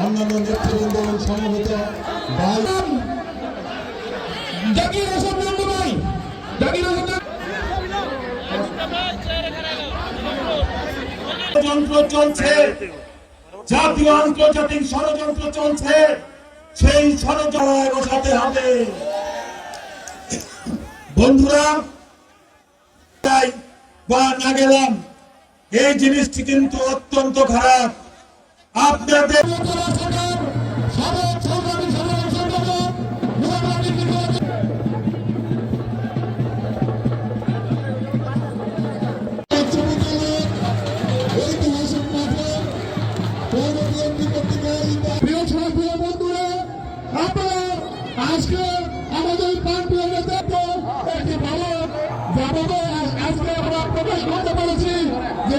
অন্যান্য নেতৃবৃন্দ সমবেত ষড়যন্ত্র চলছে, জাতীয় আন্তর্জাতিক ষড়যন্ত্র চলছে, সেই ষড়যন্ত্র বসাতে হবে। বন্ধুরা, বা না গেলাম, এই জিনিসটি কিন্তু অত্যন্ত খারাপ। আপনাদের আজকে আমাদের প্রান্তীয় নেতৃত্ব একটি ভালো আজকে আমরা প্রকাশ করতে পেরেছি যে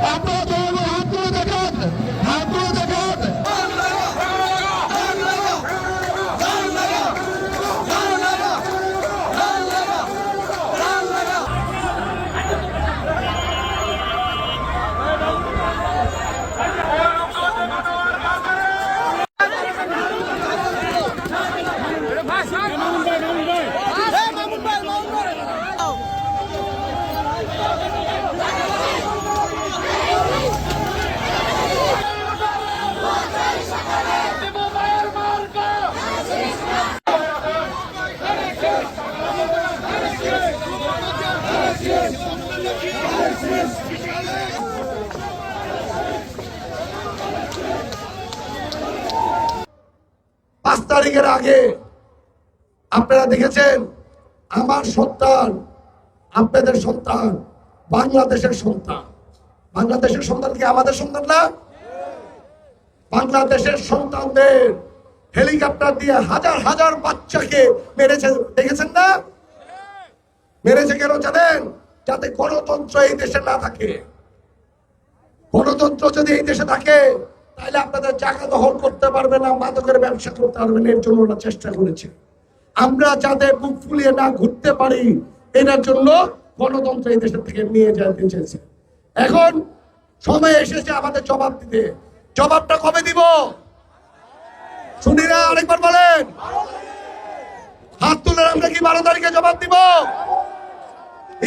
আপনারা হাত তুলে দেখান, হাত তুলে দেখান। পাঁচ তারিখের আগে আপনারা দেখেছেন আমার সন্তান, আপনাদের সন্তান, বাংলাদেশের সন্তান। বাংলাদেশের সন্তান কি আমাদের সন্তান না? বাংলাদেশের সন্তানদের হেলিকপ্টার দিয়ে হাজার হাজার বাচ্চাকে মেরেছে, দেখেছেন না? মেরেছে কেন জানেন? যাতে গণতন্ত্র এই দেশে না থাকে। গণতন্ত্র যদি এই দেশে থাকে তাহলে আপনাদের জায়গা দখল করতে পারবে না, মাদকের ব্যবসা করতে পারবে না। এর জন্য ওরা চেষ্টা করেছে। আমরা যাতে বুক ফুলিয়ে না ঘুরতে পারি, এটার জন্য গণতন্ত্র এই দেশের থেকে নিয়ে যেতে চেয়েছে। এখন সময় এসেছে আমাদের জবাব দিতে। জবাবটা কবে দিব শুনি না? আরেকবার বলেন। হাত তুলে আমরা কি 12 তারিখে জবাব দিব?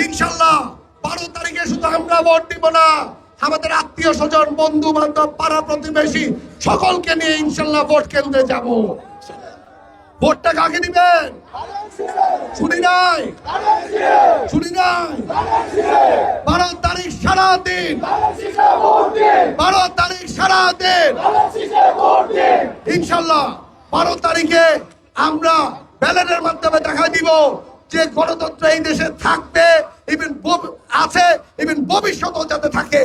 ইনশাল্লাহ 12 তারিখে শুধু আমরা ভোট দিব না, আমাদের আত্মীয় স্বজন, বন্ধু বান্ধব, পাড়া প্রতিবেশী সকলকে নিয়ে ইনশাল্লাহ ভোট কেন্দ্রে যাব। ভোটটা কাকে দিবেন? শুনি নাই, শুনি নাই। 12 তারিখ সারা দিন, 12 তারিখ সারা দিন ইনশাল্লাহ 12 তারিখে আমরা ব্যালটের মাধ্যমে দেখা দিব যে গণতন্ত্র এই দেশে থাকবে, ইভেন আছে, ইভেন ভবিষ্যতেও যাতে থাকে।